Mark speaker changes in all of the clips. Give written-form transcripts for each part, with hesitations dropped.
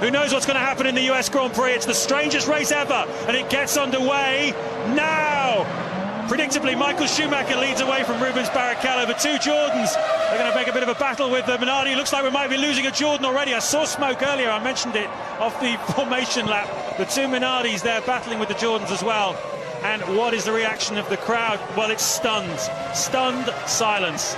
Speaker 1: Who knows what's going to happen in the US Grand Prix? It's the strangest race ever, and it gets underway now. Predictably, Michael Schumacher leads away from Rubens Barrichello. The two Jordans are going to make a bit of a battle with Minardi. Looks like we might be losing a Jordan already. I saw smoke earlier, I mentioned it, off the formation lap. The two Minardis there battling with the Jordans as well. And what is the reaction of the crowd? Well, it's stunned silence.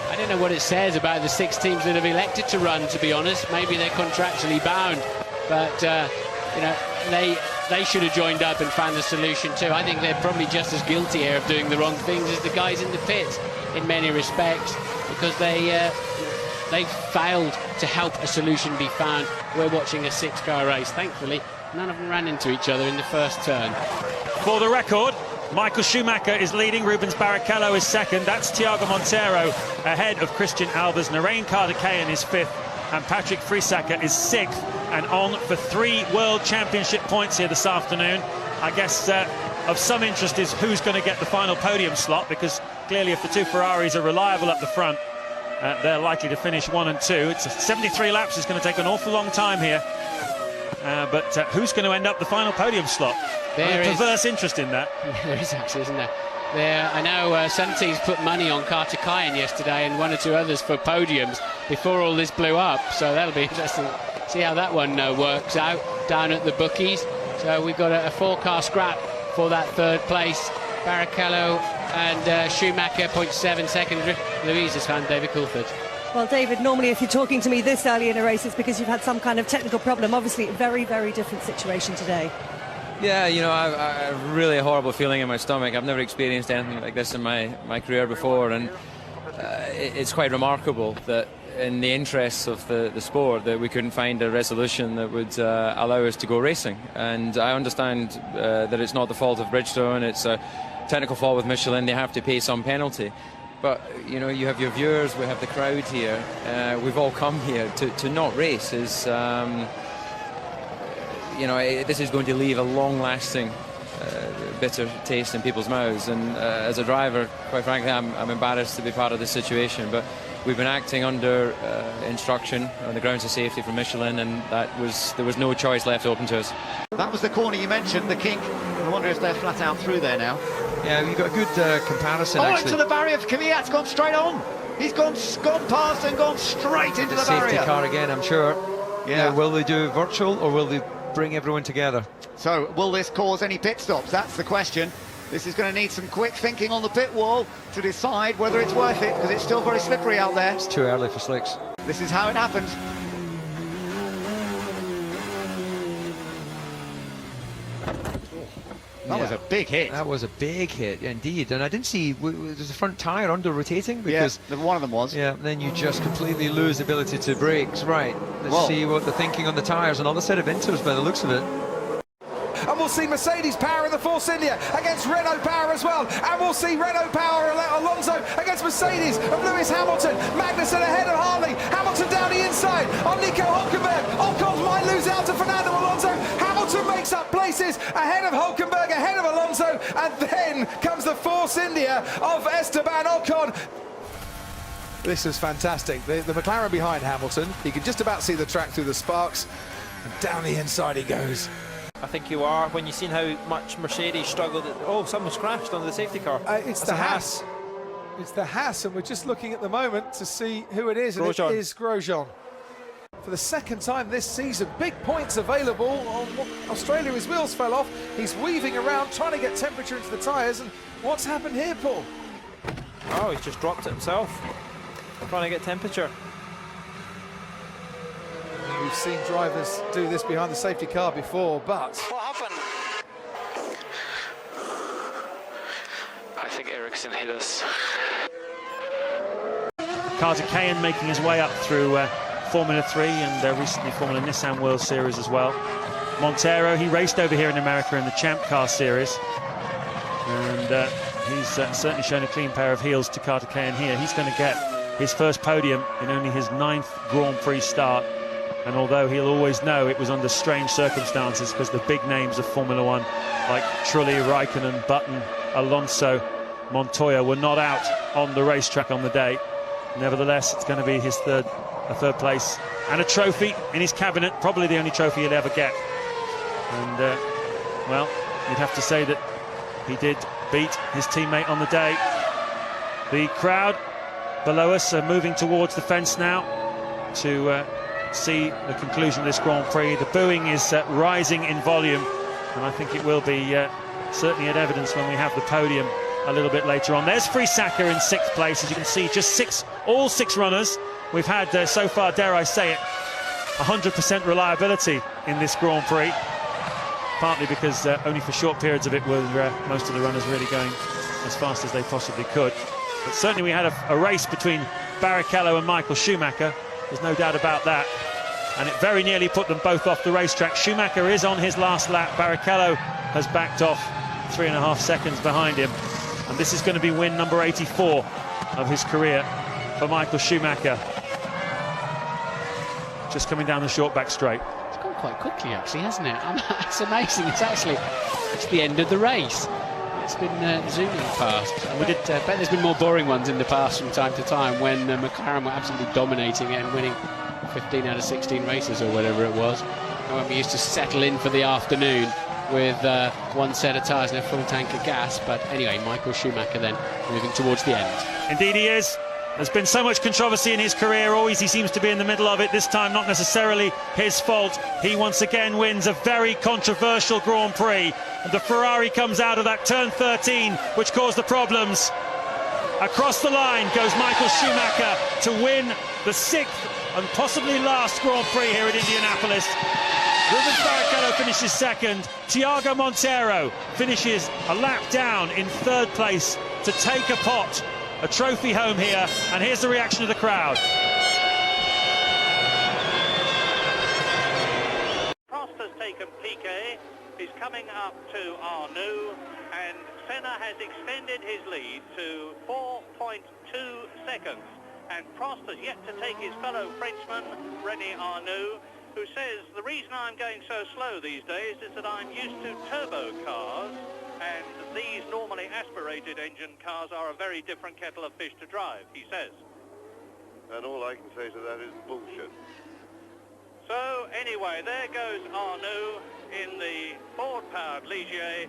Speaker 2: I don't know what it says about the 6 teams that have elected to run, to be honest. Maybe they're contractually bound, but you know, they should have joined up and found the solution too. I think they're probably just as guilty here of doing the wrong things as the guys in the pits in many respects, because they failed to help a solution be found. We're watching a 6-car race. Thankfully, none of them ran into each other in the first turn.
Speaker 1: For the record, Michael Schumacher is leading, Rubens Barrichello is second. That's Thiago Monteiro ahead of Christian Albers. Narain Carter-Cayan is 5th, and Patrick Friesacker is 6th, and on for 3 World Championship points here this afternoon. I guess of some interest is who's going to get the final podium slot, because clearly if the two Ferraris are reliable up the front, they're likely to finish 1 and 2. It's 73 laps. It's going to take an awful long time here. But who's going to end up the final podium slot? There's a perverse interest in that.
Speaker 2: There is actually, isn't there? I know some teams put money on Carter-Cayan yesterday and 1 or 2 others for podiums before all this blew up. So that'll be interesting to see how that one works out down at the bookies. So we've got a 4-car scrap for that 3rd place. Barrichello and Schumacher, 0.7 seconds. Louise's found David Coulthard.
Speaker 3: Well, David, normally if you're talking to me this early in a race, it's because you've had some kind of technical problem. Obviously, a very, very different situation today.
Speaker 4: Yeah, you know, I have a really horrible feeling in my stomach. I've never experienced anything like this in my career before, and it's quite remarkable that in the interests of the sport that we couldn't find a resolution that would allow us to go racing. And I understand that it's not the fault of Bridgestone, it's a technical fault with Michelin. They have to pay some penalty. But, you know, you have your viewers, we have the crowd here. We've all come here to not race. You know, this is going to leave a long-lasting bitter taste in people's mouths. And as a driver, quite frankly, I'm embarrassed to be part of this situation. But we've been acting under instruction on the grounds of safety from Michelin, and there was no choice left open to us.
Speaker 5: That was the corner you mentioned, the kink. I wonder if they're flat out through there now.
Speaker 6: Yeah, you've got a good comparison, actually.
Speaker 5: Into the barrier for Kvyat's gone straight on. He's gone past and gone straight into the barrier.
Speaker 6: Safety car again, I'm sure.
Speaker 5: Yeah.
Speaker 6: Now, will they do virtual or will they bring everyone together?
Speaker 5: So, will this cause any pit stops? That's the question. This is going to need some quick thinking on the pit wall to decide whether it's worth it, because it's still very slippery out there.
Speaker 6: It's too early for slicks.
Speaker 5: This is how it happens. That was a big hit.
Speaker 6: That was a big hit, indeed. And I didn't see, was the front tyre under rotating? Because,
Speaker 5: yeah, one of them was.
Speaker 6: Yeah, then you just completely lose the ability to brakes. Right, let's see what the thinking on the tyres. Another set of inters by the looks of it.
Speaker 7: And we'll see Mercedes power in the Force India against Renault power as well. And we'll see Renault power, Alonso against Mercedes of Lewis Hamilton. Magnussen ahead of Harley. Hamilton down the inside on Nico Hülkenberg. Ocon might lose out to Fernando Alonso. Hamilton makes up places ahead of Hülkenberg, ahead of Alonso. And then comes the Force India of Esteban Ocon. This is fantastic. The McLaren behind Hamilton. You can just about see the track through the sparks. And down the inside he goes.
Speaker 8: I think you are, when you've seen how much Mercedes struggled. Oh, someone's crashed under the safety car.
Speaker 7: It's the Haas. It's the Haas, and we're just looking at the moment to see who it is, and it is Grosjean. For the 2nd time this season, big points available on Australia. His wheels fell off. He's weaving around, trying to get temperature into the tyres. And what's happened here, Paul?
Speaker 8: Oh, he's just dropped it himself. Trying to get temperature.
Speaker 7: We've seen drivers do this behind the safety car before, but...
Speaker 9: What happened? I think Ericsson hit us.
Speaker 1: Carter-Cayan making his way up through Formula 3 and recently Formula Nissan World Series as well. Monteiro, he raced over here in America in the Champ Car Series. And he's certainly shown a clean pair of heels to Carter-Cayan here. He's going to get his first podium in only his 9th Grand Prix start. And although he'll always know it was under strange circumstances, because the big names of Formula 1 like Trulli, Raikkonen, Button, Alonso, Montoya were not out on the racetrack on the day. Nevertheless, it's going to be his third place and a trophy in his cabinet, probably the only trophy he'll ever get. And, well, you'd have to say that he did beat his teammate on the day. The crowd below us are moving towards the fence now to see the conclusion of this Grand Prix. The booing is rising in volume, and I think it will be certainly an evidence when we have the podium a little bit later on. There's Frisacker in 6th place. As you can see, just all six runners. We've had so far, dare I say it, 100% reliability in this Grand Prix, partly because only for short periods of it were most of the runners really going as fast as they possibly could. But certainly we had a race between Barrichello and Michael Schumacher. There's no doubt about that. And it very nearly put them both off the racetrack. Schumacher is on his last lap. Barrichello has backed off 3.5 seconds behind him. And this is going to be win number 84 of his career for Michael Schumacher. Just coming down the short back straight.
Speaker 2: It's gone quite quickly, actually, hasn't it? It's amazing. It's the end of the race. It's been zooming past. And we did bet there's been more boring ones in the past from time to time when McLaren were absolutely dominating it and winning 15 out of 16 races or whatever it was. And when we used to settle in for the afternoon with one set of tyres and a full tank of gas. But anyway, Michael Schumacher then moving towards the end.
Speaker 1: Indeed he is. There's been so much controversy in his career. Always he seems to be in the middle of it. This time not necessarily his fault. He once again wins a very controversial Grand Prix. And the Ferrari comes out of that turn 13, which caused the problems. Across the line goes Michael Schumacher to win the 6th and possibly last Grand Prix here at Indianapolis. Rubens Barrichello finishes 2nd. Thiago Monteiro finishes a lap down in 3rd place to take a trophy home here. And here's the reaction of the crowd.
Speaker 10: Prost has taken Piquet. He's coming up to Arnoux, and Senna has extended his lead to 4.2 seconds. And Prost has yet to take his fellow Frenchman, René Arnoux, who says, the reason I'm going so slow these days is that I'm used to turbo cars, and these normally aspirated engine cars are a very different kettle of fish to drive, he says.
Speaker 11: And all I can say to that is bullshit.
Speaker 10: So anyway, there goes Arnoux in the Ford-powered Ligier.